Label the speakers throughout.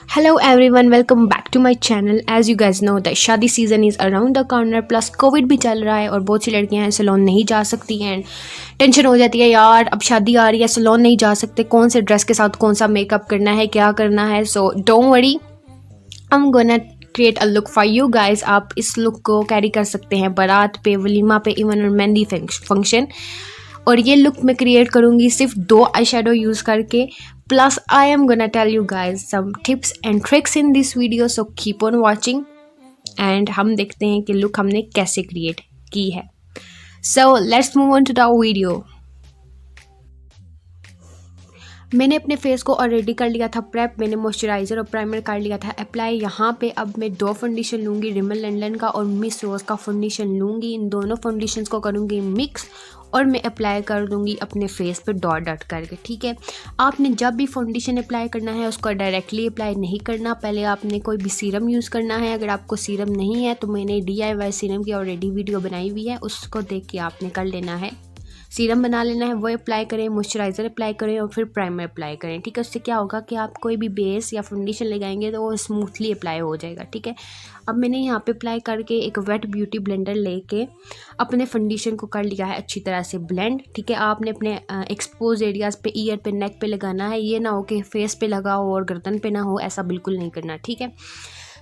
Speaker 1: Hello everyone, welcome back to my channel. As you guys know that शादी season is around the corner plus Covid भी चल रहा है और बहुत सी लड़कियां हैं सैलून नहीं जा सकती हैं। टेंशन हो जाती है यार, अब शादी आ रही है, सैलून नहीं जा सकते, कौन से ड्रेस के साथ कौन सा मेकअप करना है, क्या करना है। So don't worry, I am gonna create a look for you guys. आप इस लुक को कैरी कर सकते हैं बारात पे, वलीमा पे, इवन और मेहंदी फंक्शन। और ये लुक मैं क्रिएट करूँगी सिर्फ 2 आई शेडो यूज़ करके। Plus I am gonna tell you guys some tips and tricks in this video, so keep on watching and हम देखते हैं कि लुक हमने कैसे क्रिएट की है। So let's move on to the video. मैंने अपने फेस को ऑलरेडी कर लिया था प्रेप, मैंने मॉइस्चराइज़र और प्राइमर कर लिया था अप्लाई। यहाँ पे अब मैं 2 फाउंडेशन लूँगी, रिमल लंदन का और मिस रोज़ का फाउंडेशन लूँगी। इन दोनों फाउंडेशन को करूँगी मिक्स और मैं अप्लाई कर दूँगी अपने फेस पे डॉट डॉट करके। ठीक है, आपने जब भी फाउंडेशन अप्लाई करना है उसको डायरेक्टली अप्लाई नहीं करना, पहले आपने कोई भी सीरम यूज़ करना है। अगर आपको सीरम नहीं है तो मैंने DIY सीरम की ऑलरेडी वीडियो बनाई हुई है, उसको देख के आपने कर लेना है। सीरम बना लेना है, वो अप्लाई करें, मॉइस्चराइज़र अप्लाई करें और फिर प्राइमर अप्लाई करें। ठीक है, उससे क्या होगा कि आप कोई भी बेस या फाउंडेशन लगाएंगे तो वो स्मूथली अप्लाई हो जाएगा। ठीक है, अब मैंने यहाँ पे अप्लाई करके एक वेट ब्यूटी ब्लेंडर लेके अपने फाउंडेशन को कर लिया है अच्छी तरह से ब्लेंड। ठीक है, आपने अपने एक्सपोज एरियाज़ पे, ईयर पे, नेक पे लगाना है। ये ना हो कि फेस पे लगा हो और गर्दन पे ना हो, ऐसा बिल्कुल नहीं करना। ठीक है,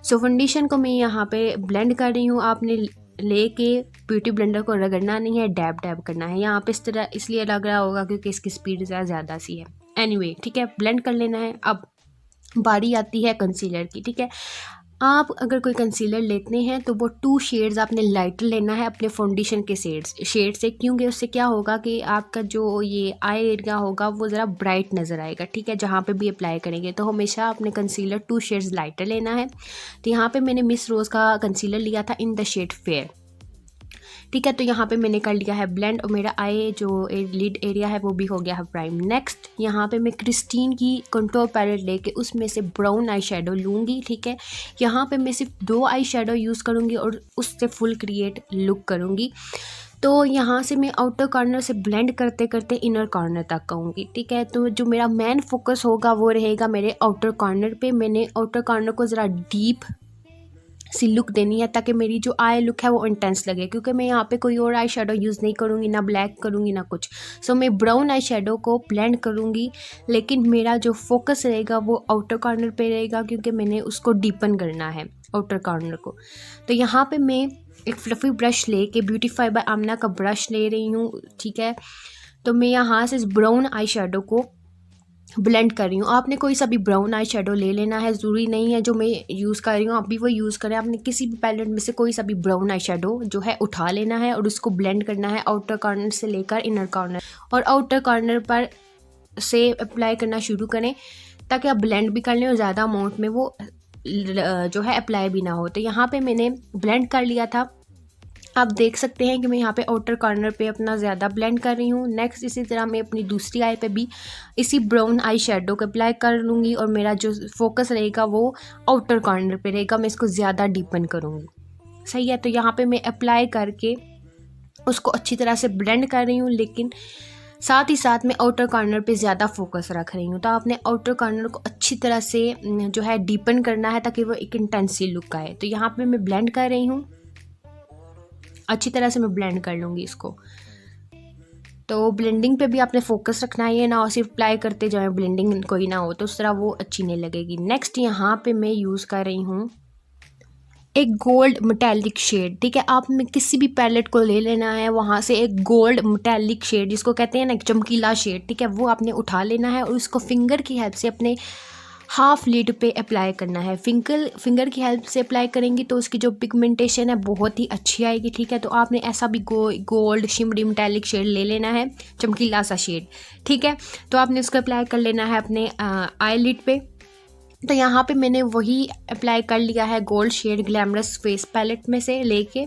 Speaker 1: सो फाउंडेशन को मैं यहाँ पे ब्लेंड कर रही हूँ। आपने लेके ब्यूटी ब्लेंडर को रगड़ना नहीं है, डैब डैब करना है। यहाँ पे इस तरह इसलिए लग रहा होगा क्योंकि इसकी स्पीड ज़्यादा सी है। एनीवे, ठीक है, ब्लेंड कर लेना है। अब बारी आती है कंसीलर की। ठीक है, आप अगर कोई कंसीलर लेते हैं तो वो 2 शेड्स आपने लाइटर लेना है अपने फाउंडेशन के शेड से, क्योंकि उससे क्या होगा कि आपका जो ये आई एरिया होगा वो ज़रा ब्राइट नज़र आएगा। ठीक है, जहाँ पे भी अप्लाई करेंगे तो हमेशा अपने कंसीलर 2 शेड्स लाइटर लेना है। तो यहाँ पे मैंने मिस रोज़ का कंसीलर लिया था इन द शेड फेयर। ठीक है, तो यहाँ पे मैंने कर लिया है ब्लेंड और मेरा आई जो लिड एरिया है वो भी हो गया है प्राइम। नेक्स्ट यहाँ पे मैं क्रिस्टीन की कंटूर पैलेट लेके उसमें से ब्राउन आई शेडो लूँगी। ठीक है, यहाँ पे मैं सिर्फ 2 आई शेडो यूज़ करूँगी और उससे फुल क्रिएट लुक करूँगी। तो यहाँ से मैं आउटर कॉर्नर से ब्लेंड करते करते इनर कॉर्नर तक आऊँगी। ठीक है, तो जो मेरा मेन फोकस होगा वो रहेगा मेरे आउटर कॉर्नर पे। मैंने आउटर कॉर्नर को ज़रा डीप सी लुक देनी है ताकि मेरी जो आई लुक है वो इंटेंस लगे, क्योंकि मैं यहाँ पे कोई और आई शेडो यूज़ नहीं करूँगी, ना ब्लैक करूँगी ना कुछ। सो मैं ब्राउन आई शेडो को ब्लेंड करूँगी, लेकिन मेरा जो फोकस रहेगा वो आउटर कॉर्नर पे रहेगा क्योंकि मैंने उसको डीपन करना है आउटर कॉर्नर को। तो यहाँ पे मैं एक फ्लफ़ी ब्रश लेके ब्यूटीफाई बाय आमना का ब्रश ले रही हूँ। ठीक है, तो मैं यहाँ से इस ब्राउन आई शेडो को ब्लेंड कर रही हूँ। आपने कोई सा भी ब्राउन आई शेडो ले लेना है, ज़रूरी नहीं है जो मैं यूज़ कर रही हूँ आप भी वो यूज़ करें। आपने किसी भी पैलेट में से कोई सा भी ब्राउन आई शेडो जो है उठा लेना है और उसको ब्लेंड करना है आउटर कॉर्नर से लेकर इनर कॉर्नर, और आउटर कॉर्नर पर से अप्लाई करना शुरू करें ताकि आप ब्लेंड भी कर लें और ज़्यादा अमाउंट में वो जो है अप्लाई भी ना हो। तो यहाँ पर मैंने ब्लेंड कर लिया था। आप देख सकते हैं कि मैं यहाँ पे आउटर कॉर्नर पे अपना ज़्यादा ब्लेंड कर रही हूँ। नेक्स्ट इसी तरह मैं अपनी दूसरी आई पे भी इसी ब्राउन आई शेडो को अप्लाई कर लूँगी और मेरा जो फोकस रहेगा वो आउटर कॉर्नर पे रहेगा। मैं इसको ज़्यादा डीपन करूँगी। सही है, तो यहाँ पे मैं अप्लाई करके उसको अच्छी तरह से ब्लेंड कर रही हूँ, लेकिन साथ ही साथ मैं आउटर कॉर्नर पे ज़्यादा फोकस रख रही हूँ। तो आपने आउटर कॉर्नर को अच्छी तरह से जो है डीपन करना है ताकि वो एक इंटेंसी लुक आए। तो यहाँ पे मैं ब्लेंड कर रही हूँ, अच्छी तरह से मैं ब्लेंड कर लूँगी इसको। तो ब्लेंडिंग पे भी आपने फोकस रखना है, ये ना हो सिर्फ अप्लाई करते जाएं, ब्लेंडिंग कोई ना हो तो उस तरह वो अच्छी नहीं लगेगी। नेक्स्ट यहाँ पे मैं यूज़ कर रही हूँ एक गोल्ड मेटालिक शेड। ठीक है, आप में किसी भी पैलेट को ले लेना है, वहाँ से एक गोल्ड मेटालिक शेड जिसको कहते हैं ना एक चमकीला शेड, ठीक है, वो आपने उठा लेना है और उसको फिंगर की हेल्प से अपने हाफ लिड पे अप्लाई करना है। फिंगर की हेल्प से अप्लाई करेंगी तो उसकी जो पिगमेंटेशन है बहुत ही अच्छी आएगी। ठीक है, तो आपने ऐसा भी गोल्ड शिमरी मेटालिक शेड ले लेना है, चमकीला सा शेड। ठीक है, तो आपने उसको अप्लाई कर लेना है अपने आई लिड पे। तो यहाँ पे मैंने वही अप्लाई कर लिया है gold shade glamorous face palette में से लेके।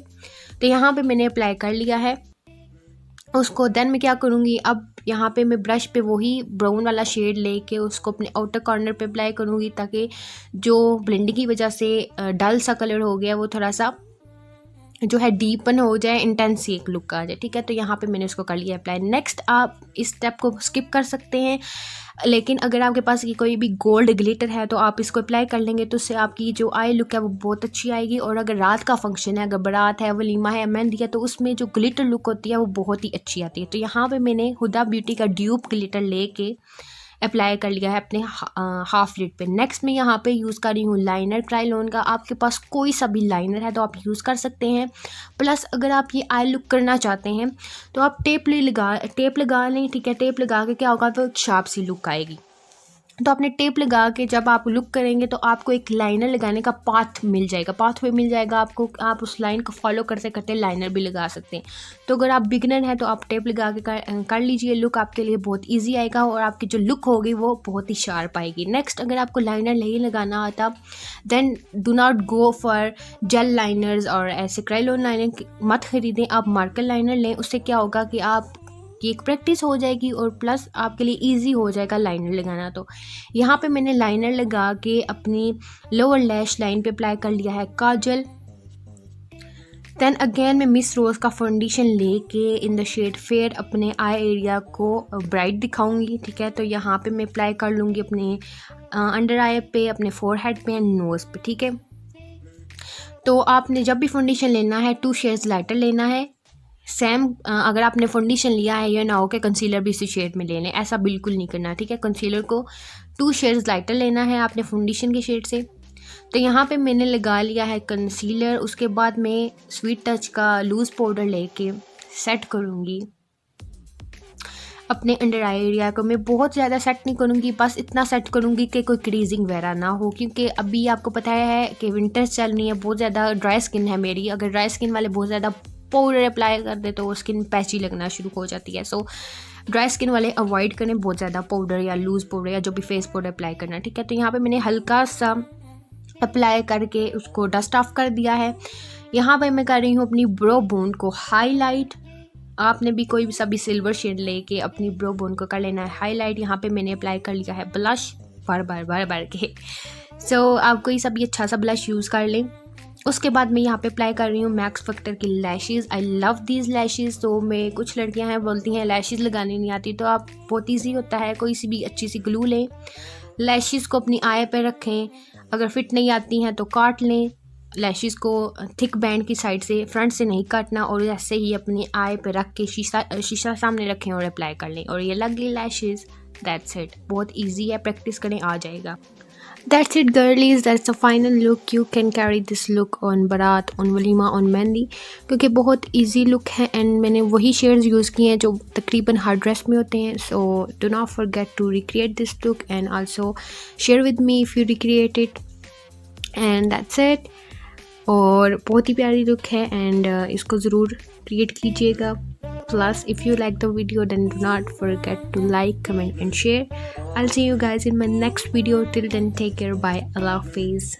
Speaker 1: तो यहाँ पे मैंने अप्लाई कर लिया है उसको। देन मैं क्या करूँगी, अब यहाँ पे मैं ब्रश पे वही ब्राउन वाला शेड लेके उसको अपने आउटर कॉर्नर पे अप्लाई करूँगी ताकि जो ब्लेंडिंग की वजह से डल सा कलर हो गया वो थोड़ा सा जो है डीपन हो जाए, इंटेंस एक लुक आ जाए, ठीक है। तो यहाँ पे मैंने उसको कर लिया अप्लाई। नेक्स्ट आप इस स्टेप को स्किप कर सकते हैं, लेकिन अगर आपके पास ये कोई भी गोल्ड ग्लिटर है तो आप इसको अप्लाई कर लेंगे, तो उससे आपकी जो आई लुक है वो बहुत अच्छी आएगी। और अगर रात का फंक्शन है, अगर बारात है, वलीमा है, मेहंदी है, तो उसमें जो ग्लिटर लुक होती है वो बहुत ही अच्छी आती है। तो यहाँ पे मैंने हुदा ब्यूटी का ड्यूब ग्लिटर लेके अप्लाई कर लिया है अपने हाफ लिड पे। नेक्स्ट मैं यहाँ पे यूज़ कर रही हूँ लाइनर क्रायोन का। आपके पास कोई सा भी लाइनर है तो आप यूज़ कर सकते हैं। प्लस अगर आप ये आई लुक करना चाहते हैं तो आप टेप लगा लें, ठीक है। टेप लगा के क्या होगा, तो एक शार्प सी लुक आएगी। तो आपने टेप लगा के जब आप लुक करेंगे तो आपको एक लाइनर लगाने का पाथ मिल जाएगा, पाथवे मिल जाएगा आपको। आप उस लाइन को फॉलो करते करते लाइनर भी लगा सकते हैं। तो अगर आप बिगनर हैं तो आप टेप लगा के कर लीजिए। लुक आपके लिए बहुत इजी आएगा और आपकी जो लुक होगी वो बहुत ही शार्प आएगी। नेक्स्ट, अगर आपको लाइनर नहीं लगाना आता then do not go for gel liners और ऐसे क्रायोन लाइनर मत खरीदें, आप मार्कर लाइनर लें। उससे क्या होगा कि आप की एक प्रैक्टिस हो जाएगी और प्लस आपके लिए इजी हो जाएगा लाइनर लगाना। तो यहाँ पे मैंने लाइनर लगा के अपनी लोअर लैश लाइन पे अप्लाई कर लिया है काजल। देन अगेन मैं मिस रोज़ का फाउंडेशन लेके इन द शेड फेयर अपने आई एरिया को ब्राइट दिखाऊंगी, ठीक है। तो यहाँ पे मैं अप्लाई कर लूँगी अपने अंडर आई पे, अपने फोरहेड पे एंड नोज़ पे, ठीक है। तो आपने जब भी फाउंडेशन लेना है 2 शेड्स लाइटर लेना है। सेम अगर आपने फाउंडेशन लिया है या ना हो के कंसीलर भी इसी शेड में ले लें, ऐसा बिल्कुल नहीं करना, ठीक है। कंसीलर को 2 शेड्स लाइटर लेना है आपने फाउंडेशन के शेड से। तो यहाँ पे मैंने लगा लिया है कंसीलर। उसके बाद मैं स्वीट टच का लूज़ पाउडर लेके सेट करूँगी अपने अंडर आई एरिया को। मैं बहुत ज़्यादा सेट नहीं करूँगी, बस इतना सेट करूँगी कि कोई क्रीजिंग वगैरह ना हो, क्योंकि अभी आपको पता है कि विंटर्स चल रही है, बहुत ज़्यादा ड्राई स्किन है मेरी। अगर ड्राई स्किन वाले बहुत ज़्यादा पाउडर अप्लाई कर दे तो स्किन पैची लगना शुरू हो जाती है। सो ड्राई स्किन वाले अवॉइड करें बहुत ज़्यादा पाउडर या लूज़ पाउडर या जो भी फेस पाउडर अप्लाई करना, ठीक है। तो यहाँ पे मैंने हल्का सा अप्लाई करके उसको डस्ट ऑफ कर दिया है। यहाँ पे मैं कर रही हूँ अपनी ब्रो बोन को हाईलाइट। आपने भी कोई भी सभी सिल्वर शेड लेके अपनी ब्रो बोन को कर लेना है हाईलाइट। यहाँ पे मैंने अप्लाई कर लिया है ब्लश बार के। सो आप कोई सा भी अच्छा सा ब्लश यूज़ कर लें। उसके बाद मैं यहाँ पे अप्लाई कर रही हूँ मैक्स फैक्टर की lashes. I love these lashes. तो मैं कुछ लड़कियाँ हैं बोलती हैं लैशेज़ लगानी नहीं आती, तो आप बहुत ईजी होता है, कोई सी भी अच्छी सी ग्लू लें, लैशेज़ को अपनी आई पे रखें, अगर फिट नहीं आती हैं तो काट लें। लैशेज़ को थिक बैंड की साइड से फ्रंट से नहीं काटना और ऐसे ही अपनी आई पे रख के शीशा सामने रखें और अप्लाई कर लें और ये लग गई लैशेज़। दैट्स इट, बहुत ईजी है, प्रैक्टिस करें आ जाएगा। That's it girlies, that's the final look. You can carry this look on barat, on waleema, on mehndi, क्योंकि बहुत easy look है एंड मैंने वही शेड्स यूज़ किए हैं जो तकरीबन हर ड्रेस में होते हैं। So do not forget to recreate this look and also share with me if you recreate it. And that's it. और बहुत ही प्यारी लुक है एंड इसको ज़रूर क्रिएट कीजिएगा। Plus, if you like the video, then do not forget to like, comment and share. I'll see you guys in my next video. Till then, take care. Bye. Allah Hafiz.